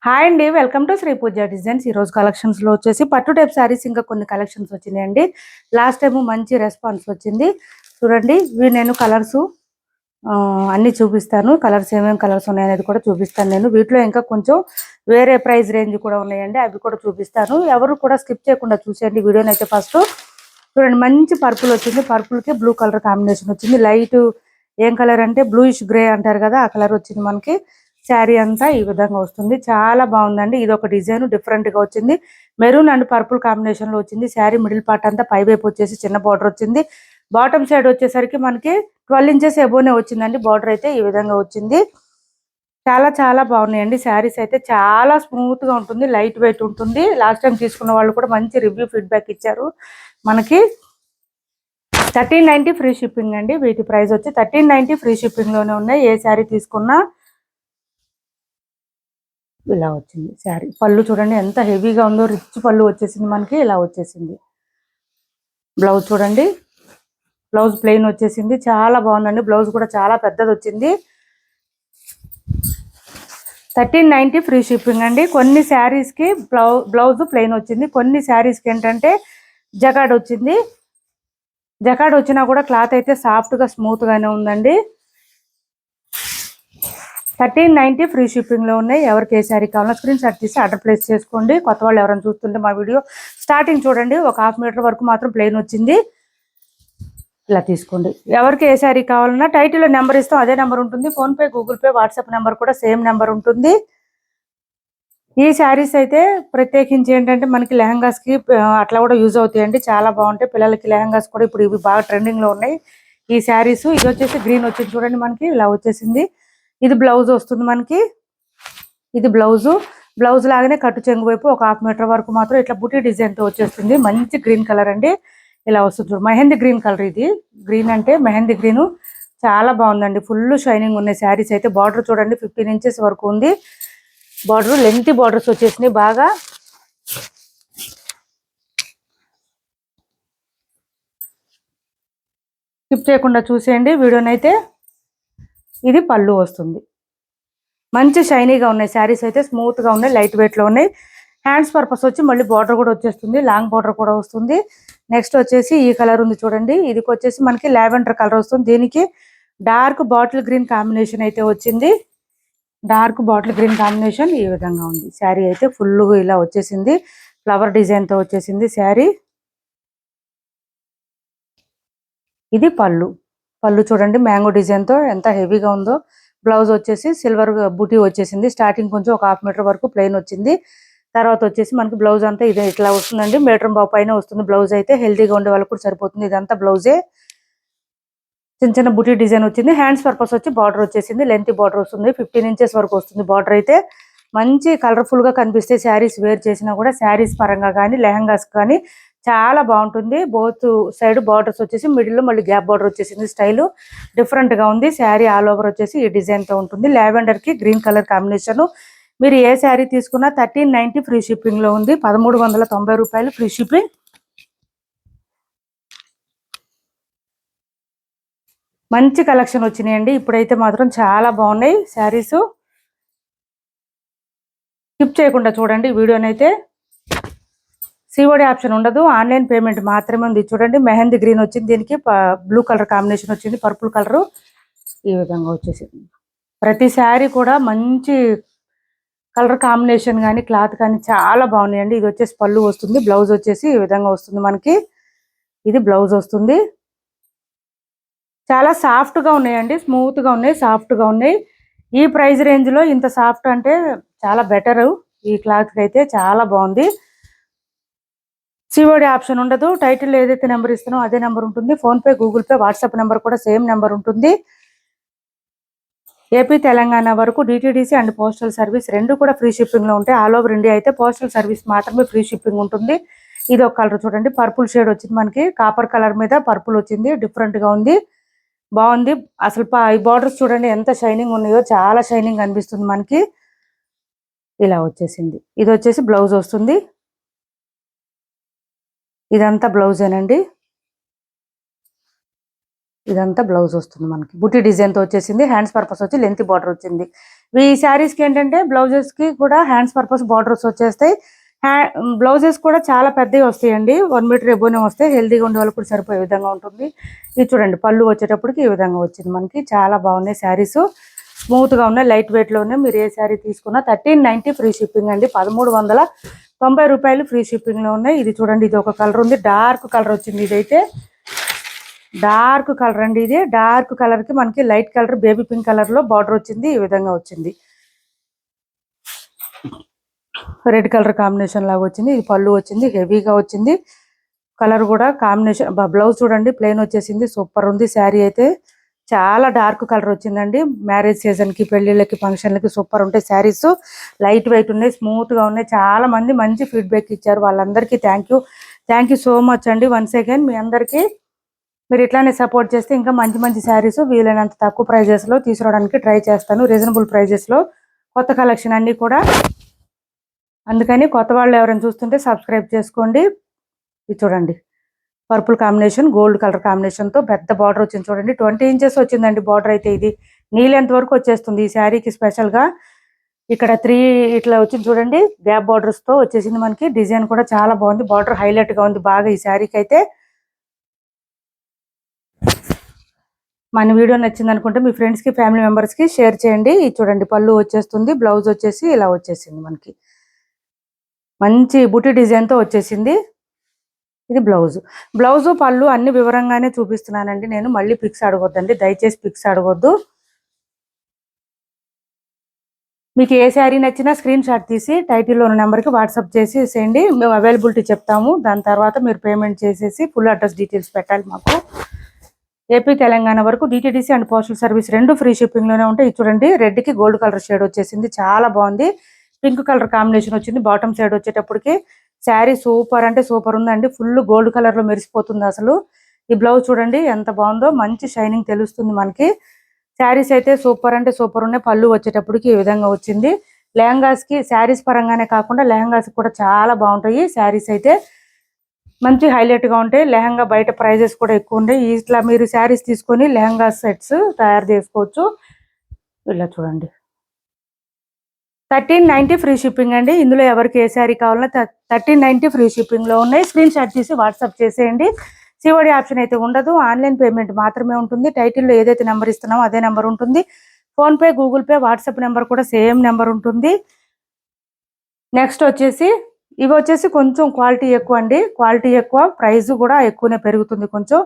Hi అండి, welcome to Shri Pooja designs. ఈ రోజు కలెక్షన్స్ లో వచ్చేసి పట్టు టైప్ సారీస్ ఇంకా కొన్ని కలెక్షన్స్ వచ్చినాయండి. లాస్ట్ టైం మంచి రెస్పాన్స్ వచ్చింది. చూడండి, ఇవి నేను కలర్స్ అన్ని చూపిస్తాను. కలర్స్ ఏమేమి కలర్స్ ఉన్నాయనేది కూడా చూపిస్తాను. నేను వీటిలో ఇంకా కొంచెం వేరే ప్రైస్ రేంజ్ కూడా ఉన్నాయండి, అవి కూడా చూపిస్తాను. ఎవరు కూడా స్కిప్ చేయకుండా చూసేయండి వీడియోని. అయితే ఫస్ట్ చూడండి, మంచి పర్పుల్ వచ్చింది. పర్పుల్ కి బ్లూ కలర్ కాంబినేషన్ వచ్చింది. లైట్ ఏం కలర్ అంటే బ్లూయిష్ గ్రే అంటారు కదా, ఆ కలర్ వచ్చింది మనకి. శారీ అంతా ఈ విధంగా వస్తుంది. చాలా బాగుందండి. ఇది ఒక డిజైన్ డిఫరెంట్ గా వచ్చింది. మెరూన్ అండ్ పర్పుల్ కాంబినేషన్ లో వచ్చింది. శారీ మిడిల్ పార్ట్ అంతా పై వైపు వచ్చేసి చిన్న బార్డర్ వచ్చింది. బాటమ్ సైడ్ వచ్చేసరికి మనకి 12 ఇంచెస్ ఎబోనే వచ్చిందండి. బార్డర్ అయితే ఈ విధంగా వచ్చింది. చాలా చాలా బాగున్నాయండి. శారీస్ అయితే చాలా స్మూత్ గా ఉంటుంది, లైట్ వెయిట్ ఉంటుంది. లాస్ట్ టైం తీసుకున్న వాళ్ళు కూడా మంచి రివ్యూ ఫీడ్బ్యాక్ ఇచ్చారు. మనకి 1390 ఫ్రీ షిప్పింగ్ అండి. వీటి ప్రైస్ వచ్చి 1390 ఫ్రీ షిప్పింగ్ లోనే ఉన్నాయి. ఏ శారీ తీసుకున్నా ఇలా వచ్చింది. శారీ పళ్ళు చూడండి ఎంత హెవీగా ఉందో, రిచ్ పళ్ళు వచ్చేసింది మనకి. ఇలా వచ్చేసింది. బ్లౌజ్ చూడండి, బ్లౌజ్ ప్లెయిన్ వచ్చేసింది. చాలా బాగుందండి. బ్లౌజ్ కూడా చాలా పెద్దది వచ్చింది. 1390 ఫ్రీ షిప్పింగ్ అండి. కొన్ని శారీస్కి బ్లౌజ్ ప్లెయిన్ వచ్చింది. కొన్ని శారీస్కి ఏంటంటే జకాడ్ వచ్చింది. జకాడ్ వచ్చినా కూడా క్లాత్ అయితే సాఫ్ట్గా స్మూత్గానే ఉందండి. 1390 ఫ్రీ షిప్పింగ్లో ఉన్నాయి. ఎవరికి ఏ శారీ కావాలో స్క్రీన్ షాట్ తీసి ఆర్డర్ ప్లేస్ చేసుకోండి. కొత్త వాళ్ళు ఎవరైనా చూస్తుంటే మా వీడియో స్టార్టింగ్ చూడండి, ఒక ½ మీటర్ వరకు మాత్రం ప్లెయిన్ వచ్చింది. ఇలా తీసుకోండి. ఎవరికి ఏ శారీ కావాలన్నా టైటిల్లో నెంబర్ ఇస్తాం, అదే నెంబర్ ఉంటుంది. PhonePe, Google pay, WhatsApp number కూడా సేమ్ నెంబర్ ఉంటుంది. ఈ శారీస్ అయితే ప్రత్యేకించి ఏంటంటే మనకి లెహంగాస్కి అట్లా కూడా యూజ్ అవుతాయండి. చాలా బాగుంటాయి. పిల్లలకి లెహంగాస్ కూడా ఇప్పుడు ఇవి బాగా ట్రెండింగ్లో ఉన్నాయి ఈ శారీస్. ఇది వచ్చేసి గ్రీన్ వచ్చింది చూడండి మనకి, ఇలా వచ్చేసింది. ఇది బ్లౌజ్ వస్తుంది మనకి. ఇది బ్లౌజ్ లాగానే కట్టు చెంగు వైపు ఒక ½ మీటర్ వరకు మాత్రం ఇట్లా బుటీ డిజైన్తో వచ్చేస్తుంది. మంచి గ్రీన్ కలర్ అండి. ఇలా వస్తుంది. Mehndi green colour. ఇది గ్రీన్ అంటే మెహందీ గ్రీన్. చాలా బాగుందండి. ఫుల్ షైనింగ్ ఉన్నాయి శారీస్ అయితే. బార్డర్ చూడండి 15 ఇంచెస్ వరకు ఉంది. బార్డర్ లెంగ్తీ బార్డర్స్ వచ్చేసినాయి బాగా. స్కిప్ చేయకుండా చూసేయండి వీడియోనైతే. ఇది పళ్ళు వస్తుంది. మంచి షైనీగా ఉన్నాయి శారీస్ అయితే, స్మూత్గా ఉన్నాయి, లైట్ వెయిట్లో ఉన్నాయి. హ్యాండ్స్ పర్పస్ వచ్చి మళ్ళీ బార్డర్ కూడా వచ్చేస్తుంది, లాంగ్ బార్డర్ కూడా వస్తుంది. నెక్స్ట్ వచ్చేసి ఈ కలర్ ఉంది చూడండి, ఇది వచ్చేసి మనకి లావెండర్ కలర్ వస్తుంది. దీనికి డార్క్ బాటిల్ గ్రీన్ కాంబినేషన్ అయితే వచ్చింది. డార్క్ బాటిల్ గ్రీన్ కాంబినేషన్ ఈ విధంగా ఉంది. శారీ అయితే ఫుల్ ఇలా వచ్చేసింది. ఫ్లవర్ డిజైన్తో వచ్చేసింది శారీ. ఇది పళ్ళు చూడండి, మ్యాంగో డిజైన్తో ఎంత హెవీగా ఉందో. బ్లౌజ్ వచ్చేసి సిల్వర్ బూటీ వచ్చేసింది. స్టార్టింగ్ కొంచెం ఒక ½ మీటర్ వరకు ప్లెయిన్ వచ్చింది. తర్వాత వచ్చేసి మనకి బ్లౌజ్ అంతా ఇదే ఇట్లా వస్తుందండి. మీటర్ బాబు పైన వస్తుంది బ్లౌజ్ అయితే. హెల్తీగా ఉండే వాళ్ళకి కూడా సరిపోతుంది. ఇదంతా బ్లౌజే. చిన్న చిన్న బుటీ డిజైన్ వచ్చింది. హ్యాండ్స్ పర్పస్ వచ్చి బార్డర్ వచ్చేసింది. లెంత్ బార్డర్ వస్తుంది. 15 ఇంచెస్ వరకు వస్తుంది బార్డర్ అయితే. మంచి కలర్ఫుల్ గా కనిపిస్తే శారీస్ వేర్ చేసినా కూడా, శారీస్ పరంగా కానీ లెహంగాస్ కానీ చాలా బాగుంటుంది. బోత్ సైడ్ బార్డర్స్ వచ్చేసి మిడిల్ లో మళ్ళీ గ్యాప్ బార్డర్ వచ్చేసింది. స్టైల్ డిఫరెంట్ గా ఉంది. శారీ ఆల్ ఓవర్ వచ్చేసి ఈ డిజైన్ తో ఉంటుంది. లావెండర్ కి గ్రీన్ కలర్ కాంబినేషన్. మీరు ఏ శారీ తీసుకున్నా 1390 ఫ్రీ షిప్పింగ్ లో ఉంది. 1390 రూపాయలు ఫ్రీ షిప్పింగ్. మంచి కలెక్షన్ వచ్చినాయండి. ఇప్పుడైతే మాత్రం చాలా బాగున్నాయి శారీస్. స్కిప్ చేయకుండా చూడండి వీడియోనైతే. సిఓడి ఆప్షన్ ఉండదు, ఆన్లైన్ పేమెంట్ మాత్రమే ఉంది. చూడండి, మెహందీ గ్రీన్ వచ్చింది. దీనికి బ్లూ కలర్ కాంబినేషన్ వచ్చింది, పర్పుల్ కలర్ ఈ విధంగా వచ్చేసింది. ప్రతి శారీ కూడా మంచి కలర్ కాంబినేషన్ కానీ క్లాత్ కానీ చాలా బాగున్నాయండి. ఇది వచ్చేసి పళ్ళు వస్తుంది. బ్లౌజ్ వచ్చేసి ఈ విధంగా వస్తుంది మనకి. ఇది బ్లౌజ్ వస్తుంది. చాలా సాఫ్ట్గా ఉన్నాయండి, స్మూత్గా ఉన్నాయి, సాఫ్ట్గా ఉన్నాయి. ఈ ప్రైస్ రేంజ్లో ఇంత సాఫ్ట్ అంటే చాలా బెటర్. ఈ క్లాత్ అయితే చాలా బాగుంది. సిఓడి ఆప్షన్ ఉండదు. టైటిల్ ఏదైతే నెంబర్ ఇస్తానో అదే నెంబర్ ఉంటుంది. PhonePe, Google pay, WhatsApp number కూడా సేమ్ నెంబర్ ఉంటుంది. ఏపీ తెలంగాణ వరకు డిటీడీసీ అండ్ పోస్టల్ సర్వీస్ రెండు కూడా ఫ్రీ షిప్పింగ్లో ఉంటాయి. ఆల్ ఓవర్ ఇండియా అయితే పోస్టల్ సర్వీస్ మాత్రమే ఫ్రీ షిప్పింగ్ ఉంటుంది. ఇది ఒక కలర్ చూడండి, పర్పుల్ షేడ్ వచ్చింది మనకి. కాపర్ కలర్ మీద పర్పుల్ వచ్చింది. డిఫరెంట్గా ఉంది, బాగుంది. అసలు ఈ బార్డర్స్ చూడండి ఎంత షైనింగ్ ఉన్నాయో, చాలా షైనింగ్ అనిపిస్తుంది మనకి. ఇలా వచ్చేసింది. ఇది వచ్చేసి బ్లౌజ్ వస్తుంది. ఇదంతా బ్లౌజేనండి. ఇదంతా బ్లౌజ్ వస్తుంది మనకి బుటీ డిజైన్తో వచ్చేసింది. హ్యాండ్స్ పర్పస్ వచ్చి లెంత్ బార్డర్ వచ్చింది. ఈ శారీస్కి ఏంటంటే బ్లౌజెస్కి కూడా హ్యాండ్స్ పర్పస్ బార్డర్స్ వచ్చేస్తాయి. బ్లౌజెస్ కూడా చాలా పెద్దవి వస్తాయండి. 1 మీటర్ ఎబోనే వస్తాయి. హెల్దీగా ఉండే వాళ్ళు కూడా సరిపోయే విధంగా ఉంటుంది. ఇది చూడండి పళ్ళు వచ్చేటప్పటికి ఈ విధంగా వచ్చింది మనకి. చాలా బాగున్నాయి శారీస్, స్మూత్గా ఉన్నాయి, లైట్ వెయిట్లో ఉన్నాయి. మీరు ఏ శారీ తీసుకున్నా 1390 ఫ్రీ షిప్పింగ్ అండి. 1390 రూపాయలు ఫ్రీ షిప్పింగ్లో ఉన్నాయి. ఇది చూడండి, ఇది ఒక కలర్ ఉంది, డార్క్ కలర్ వచ్చింది. ఇదైతే డార్క్ కలర్ అండి. ఇది డార్క్ కలర్కి మనకి లైట్ కలర్ బేబీ పింక్ కలర్లో బార్డర్ వచ్చింది. ఈ విధంగా వచ్చింది. రెడ్ కలర్ కాంబినేషన్ లాగా వచ్చింది. ఇది పళ్ళు వచ్చింది, హెవీగా వచ్చింది. కలర్ కూడా కాంబినేషన్. బ్లౌజ్ చూడండి ప్లెయిన్ వచ్చేసింది. సూపర్ ఉంది శారీ అయితే. చాలా డార్క్ కలర్ వచ్చిందండి. మ్యారేజ్ సీజన్కి, పెళ్లిళ్ళకి, ఫంక్షన్లకి సూపర్ ఉంటాయి శారీస్. లైట్ వెయిట్ ఉన్నాయి, స్మూత్గా ఉన్నాయి. చాలా మంది మంచి ఫీడ్బ్యాక్ ఇచ్చారు. వాళ్ళందరికీ థ్యాంక్ యూ సో మచ్ అండి. వన్స్ అగైన్ మీ అందరికీ మీరు ఇట్లానే సపోర్ట్ చేస్తే ఇంకా మంచి మంచి శారీస్ వీలైనంత తక్కువ ప్రైజెస్లో తీసుకురావడానికి ట్రై చేస్తాను. రీజనబుల్ ప్రైజెస్లో కొత్త కలెక్షన్ అన్నీ కూడా. అందుకని కొత్త వాళ్ళు ఎవరైనా చూస్తుంటే సబ్స్క్రైబ్ చేసుకోండి. ఇది చూడండి పర్పుల్ కాంబినేషన్, గోల్డ్ కలర్ కాంబినేషన్తో పెద్ద బార్డర్ వచ్చింది. చూడండి 20 ఇంచెస్ వచ్చిందండి బార్డర్ అయితే. ఇది నీ లెంత్ వరకు వచ్చేస్తుంది ఈ శారీకి. స్పెషల్గా ఇక్కడ 3 ఇట్లా వచ్చింది చూడండి, గ్యాప్ బార్డర్స్తో వచ్చేసింది మనకి. డిజైన్ కూడా చాలా బాగుంది, బార్డర్ హైలైట్గా ఉంది బాగా ఈ శారీకి అయితే. మన వీడియో నచ్చింది అనుకుంటే మీ ఫ్రెండ్స్కి, ఫ్యామిలీ మెంబర్స్కి షేర్ చేయండి. ఇది చూడండి పళ్ళు వచ్చేస్తుంది, బ్లౌజ్ వచ్చేసి ఇలా వచ్చేసింది మనకి. మంచి బుటీ డిజైన్తో వచ్చేసింది. ఇది బ్లౌజ్ పళ్ళు అన్ని వివరంగానే చూపిస్తున్నానండి నేను. మళ్ళీ పిక్స్ అడగొద్దండి, దయచేసి పిక్స్ అడగొద్దు. మీకు ఏ శారీ నచ్చినా స్క్రీన్ షాట్ తీసి టైటిల్లో ఉన్న నెంబర్కి వాట్సాప్ చేసేయండి. మేము అవైలబిలిటీ చెప్తాము. దాని తర్వాత మీరు పేమెంట్ చేసేసి ఫుల్ అడ్రస్ డీటెయిల్స్ పెట్టాలి మాకు. ఏపీ తెలంగాణ వరకు DTDC and postal service 2 free షిప్పింగ్లోనే ఉంటాయి. ఇది చూడండి రెడ్కి గోల్డ్ కలర్ షేడ్ వచ్చేసింది, చాలా బాగుంది. పింక్ కలర్ కాంబినేషన్ వచ్చింది బాటమ్ సైడ్ వచ్చేటప్పటికి. శారీ సూపర్ అంటే సూపర్ ఉందండి. ఫుల్ గోల్డ్ కలర్లో మెరిసిపోతుంది అసలు. ఈ బ్లౌజ్ చూడండి ఎంత బాగుందో, మంచి షైనింగ్ తెలుస్తుంది మనకి. శారీస్ అయితే సూపర్ అంటే సూపర్ ఉన్నాయి. పళ్ళు వచ్చేటప్పటికి ఈ విధంగా వచ్చింది. లెహంగాస్కి శారీస్ పరంగానే కాకుండా లెహంగాస్ కూడా చాలా బాగుంటాయి. శారీస్ అయితే మంచి హైలైట్గా ఉంటాయి. లెహంగా బయట ప్రైజెస్ కూడా ఎక్కువ ఉంటాయి. ఇట్లా మీరు శారీస్ తీసుకొని లెహంగా సెట్స్ తయారు చేసుకోవచ్చు. ఇలా చూడండి 1390 ఫ్రీ షిప్పింగ్ అండి. ఇందులో ఎవరికి ఏ శారీ కావాలన్నా 1390 ఫ్రీ షిప్పింగ్లో ఉన్నాయి. స్క్రీన్ షాట్ తీసి వాట్సాప్ చేసేయండి. సిఓడి ఆప్షన్ అయితే ఉండదు, ఆన్లైన్ పేమెంట్ మాత్రమే ఉంటుంది. టైటిల్లో ఏదైతే నెంబర్ ఇస్తున్నామో అదే నెంబర్ ఉంటుంది. PhonePe, Google pay, WhatsApp number కూడా సేమ్ నెంబర్ ఉంటుంది. నెక్స్ట్ వచ్చేసి ఇవి వచ్చేసి కొంచెం క్వాలిటీ ఎక్కువ అండి. క్వాలిటీ ఎక్కువ, ప్రైస్ కూడా ఎక్కువనే పెరుగుతుంది కొంచెం.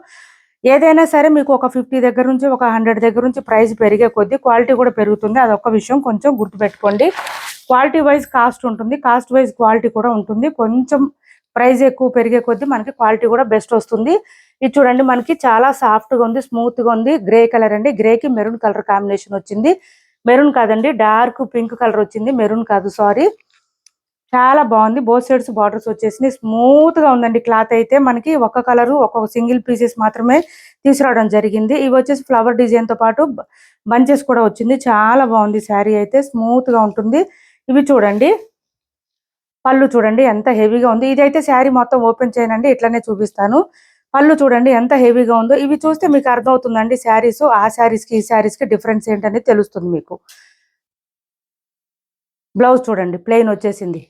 ఏదైనా సరే మీకు ఒక 50 దగ్గర నుంచి ఒక 100 దగ్గర నుంచి ప్రైస్ పెరిగే కొద్దీ క్వాలిటీ కూడా పెరుగుతుంది. అదొక విషయం కొంచెం గుర్తుపెట్టుకోండి. క్వాలిటీ వైజ్ కాస్ట్ ఉంటుంది, కాస్ట్ వైజ్ క్వాలిటీ కూడా ఉంటుంది. కొంచెం ప్రైస్ ఎక్కువ పెరిగే కొద్దీ మనకి క్వాలిటీ కూడా బెస్ట్ వస్తుంది. ఇది చూడండి మనకి చాలా సాఫ్ట్గా ఉంది, స్మూత్గా ఉంది. గ్రే కలర్ అండి, గ్రేకి మెరూన్ కలర్ కాంబినేషన్ వచ్చింది. మెరూన్ కాదండి, డార్క్ పింక్ కలర్ వచ్చింది, మెరూన్ కాదు సారీ. చాలా బాగుంది. బోత్ సైడ్స్ బార్డర్స్ వచ్చేసి స్మూత్ గా ఉందండి. క్లాత్ అయితే మనకి ఒక కలర్ ఒక్కొక్క సింగిల్ పీసెస్ మాత్రమే తీసుకురావడం జరిగింది. ఇవి వచ్చేసి ఫ్లవర్ డిజైన్ తో పాటు బంచెస్ కూడా వచ్చింది. చాలా బాగుంది శారీ అయితే, స్మూత్ గా ఉంటుంది. ఇవి చూడండి పళ్ళు చూడండి ఎంత హెవీగా ఉంది. ఇదైతే శారీ మొత్తం ఓపెన్ చేయనండి, ఇట్లానే చూపిస్తాను. పళ్ళు చూడండి ఎంత హెవీగా ఉందో. ఇవి చూస్తే మీకు అర్థమవుతుందండి శారీస్, ఆ శారీస్ కి ఈ శారీస్ కి డిఫరెన్స్ ఏంటనేది తెలుస్తుంది మీకు. బ్లౌజ్ చూడండి ప్లెయిన్ వచ్చేసింది.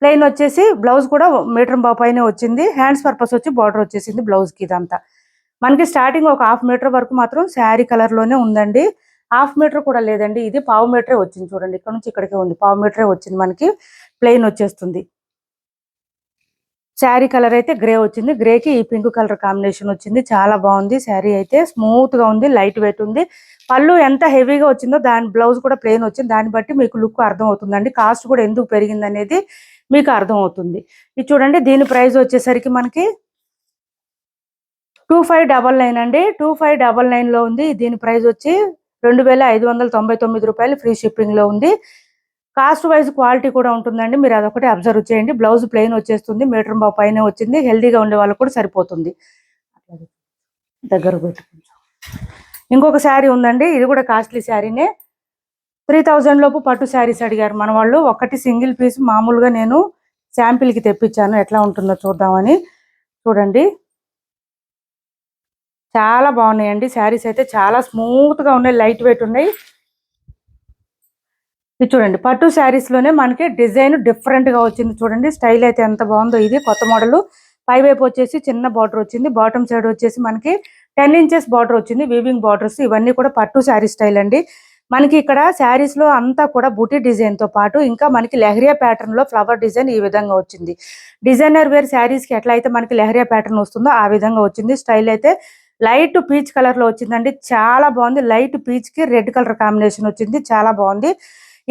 ప్లెయిన్ వచ్చేసి బ్లౌజ్ కూడా మీటర్ పైనే వచ్చింది. హ్యాండ్స్ పర్పస్ వచ్చి బార్డర్ వచ్చేసింది బ్లౌజ్కి. ఇదంతా మనకి స్టార్టింగ్ ఒక 1/2 మీటర్ వరకు మాత్రం శారీ కలర్లోనే ఉందండి. 1/2 మీటర్ కూడా లేదండి, ఇది 1/4 మీటరే వచ్చింది. చూడండి ఇక్కడ నుంచి ఇక్కడికే ఉంది, 1/4 మీటరే వచ్చింది మనకి. ప్లెయిన్ వచ్చేస్తుంది. శారీ కలర్ అయితే గ్రే వచ్చింది, గ్రేకి ఈ పింక్ కలర్ కాంబినేషన్ వచ్చింది. చాలా బాగుంది శారీ అయితే, స్మూత్ గా ఉంది, లైట్ వెయిట్ ఉంది. పళ్ళు ఎంత హెవీగా వచ్చిందో దాని బ్లౌజ్ కూడా ప్లెయిన్ వచ్చింది. దాన్ని బట్టి మీకు లుక్ అర్థం అవుతుందండి. కాస్ట్ కూడా ఎందుకు పెరిగింది అనేది మీకు అర్థం అవుతుంది. ఇది చూడండి దీని ప్రైస్ వచ్చేసరికి మనకి 2599 అండి. 2599 లో ఉంది. దీని ప్రైస్ వచ్చి 2599 రూపాయలు ఫ్రీ షిప్పింగ్ లో ఉంది. కాస్ట్ వైజ్ క్వాలిటీ కూడా ఉంటుందండి, మీరు అదొకటి అబ్జర్వ్ చేయండి. బ్లౌజ్ ప్లెయిన్ వచ్చేస్తుంది, మీటర్ పైన వచ్చింది. హెల్దీగా ఉండే వాళ్ళకు కూడా సరిపోతుంది. దగ్గర పెట్టుకుంటాం. ఇంకొక శారీ ఉందండి, ఇది కూడా కాస్ట్లీ శారీనే. 3000 లోపు పట్టు శారీస్ అడిగారు మన వాళ్ళు. ఒకటి సింగిల్ పీస్ మామూలుగా నేను శాంపిల్కి తెప్పించాను, ఎట్లా ఉంటుందో చూద్దామని. చూడండి చాలా బాగున్నాయండి శారీస్ అయితే, చాలా స్మూత్ గా ఉన్నాయి, లైట్ వెయిట్ ఉన్నాయి. ఇది చూడండి, పట్టు శారీస్ లోనే మనకి డిజైన్ డిఫరెంట్ గా వచ్చింది. చూడండి స్టైల్ అయితే ఎంత బాగుందో. ఇది కొత్త మోడల్. పై వైపు వచ్చేసి చిన్న బార్డర్ వచ్చింది, బాటమ్ సైడ్ వచ్చేసి మనకి 10 ఇంచెస్ బార్డర్ వచ్చింది, వీవింగ్ బార్డర్స్. ఇవన్నీ కూడా పట్టు శారీ స్టైల్ అండి. మనకి ఇక్కడ శారీస్ లో అంతా కూడా బుటీ డిజైన్ తో పాటు ఇంకా మనకి లెహరియా ప్యాటర్న్ లో ఫ్లవర్ డిజైన్ ఈ విధంగా వచ్చింది. డిజైనర్ వేర్ శారీస్ కి ఎట్లా అయితే మనకి లెహరియా ప్యాటర్న్ వస్తుందో ఆ విధంగా వచ్చింది. స్టైల్ అయితే లైట్ పీచ్ కలర్ లో వచ్చిందండి, చాలా బాగుంది. లైట్ పీచ్ కి రెడ్ కలర్ కాంబినేషన్ వచ్చింది, చాలా బాగుంది.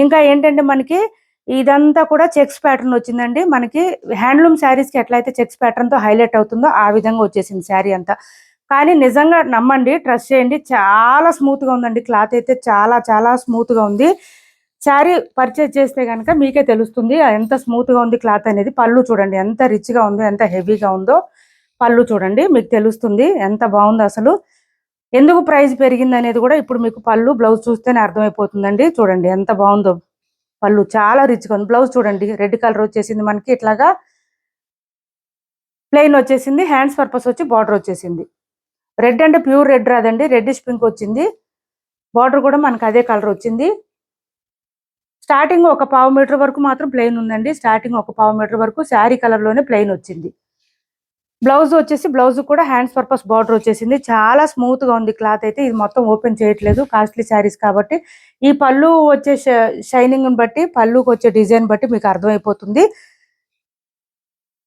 ఇంకా ఏంటంటే మనకి ఇదంతా కూడా చెక్స్ ప్యాటర్న్ వచ్చిందండి. మనకి హ్యాండ్లూమ్ శారీస్ కి ఎట్లయితే చెక్స్ ప్యాటర్న్ తో హైలైట్ అవుతుందో ఆ విధంగా వచ్చేసింది శారీ అంతా. కానీ నిజంగా నమ్మండి, ట్రస్ట్ చేయండి, చాలా స్మూత్ గా ఉందండి. క్లాత్ అయితే చాలా చాలా స్మూత్ గా ఉంది. శారీ పర్చేజ్ చేస్తే కనుక మీకే తెలుస్తుంది ఎంత స్మూత్ గా ఉంది క్లాత్ అనేది. పళ్ళు చూడండి ఎంత రిచ్ గా ఉందో, ఎంత హెవీగా ఉందో. పళ్ళు చూడండి, మీకు తెలుస్తుంది ఎంత బాగుందో అసలు. ఎందుకు ప్రైస్ పెరిగింది అనేది కూడా ఇప్పుడు మీకు పళ్ళు బ్లౌజ్ చూస్తేనే అర్థమైపోతుందండి. చూడండి ఎంత బాగుందో. పళ్ళు చాలా రిచ్ గా ఉంది. బ్లౌజ్ చూడండి, రెడ్ కలర్ వచ్చేసింది మనకి, ఇట్లాగా ప్లెయిన్ వచ్చేసింది. హ్యాండ్స్ పర్పస్ వచ్చి బార్డర్ వచ్చేసింది. రెడ్ అంటే ప్యూర్ రెడ్ రాదండి, రెడ్డిష్ పింక్ వచ్చింది. బార్డర్ కూడా మనకి అదే కలర్ వచ్చింది. స్టార్టింగ్ ఒక పావు మీటర్ వరకు మాత్రం ప్లెయిన్ ఉందండి. స్టార్టింగ్ ఒక పావు మీటర్ వరకు శారీ కలర్ లోనే ప్లెయిన్ వచ్చింది. బ్లౌజ్ వచ్చేసి బ్లౌజ్ కూడా హ్యాండ్స్ పర్పస్ బార్డర్ వచ్చేసింది. చాలా స్మూత్ గా ఉంది క్లాత్ అయితే. ఇది మొత్తం ఓపెన్ చేయట్లేదు, కాస్ట్లీ శారీస్ కాబట్టి. ఈ పళ్ళు వచ్చే షైనింగ్ బట్టి, పళ్ళుకి వచ్చే డిజైన్ బట్టి మీకు అర్థమైపోతుంది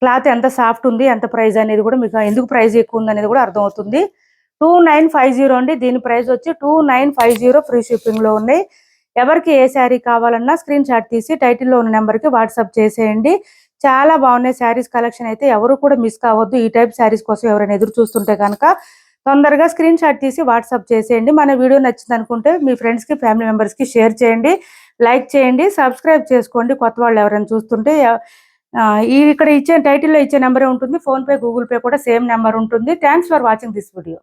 క్లాత్ ఎంత సాఫ్ట్ ఉంది, ఎంత ప్రైస్ అనేది కూడా మీకు, ఎందుకు ప్రైస్ ఎక్కువ ఉంది అనేది కూడా అర్థమవుతుంది. 2950 అండి. దీని ప్రైస్ వచ్చి 2950, ఫ్రీ షిప్పింగ్ లో ఉన్నాయి. ఎవరికి ఏ శారీ కావాలన్నా స్క్రీన్ షాట్ తీసి టైటిల్లో ఉన్న నెంబర్కి వాట్సాప్ చేసేయండి. చాలా బాగున్నాయి శారీస్ కలెక్షన్ అయితే, ఎవరు కూడా మిస్ కావద్దు. ఈ టైప్ శారీస్ కోసం ఎవరైనా ఎదురు చూస్తుంటే కనుక తొందరగా స్క్రీన్ షాట్ తీసి వాట్సాప్ చేసేయండి. మన వీడియో నచ్చింది అనుకుంటే మీ ఫ్రెండ్స్కి, ఫ్యామిలీ మెంబర్స్కి షేర్ చేయండి, లైక్ చేయండి, సబ్స్క్రైబ్ చేసుకోండి. కొత్త వాళ్ళు ఎవరైనా చూస్తుంటే ఇక్కడ ఇచ్చే టైటిల్లో ఇచ్చే నెంబరే ఉంటుంది. ఫోన్పే, గూగుల్ పే కూడా సేమ్ నెంబర్ ఉంటుంది. Thanks for watching this video.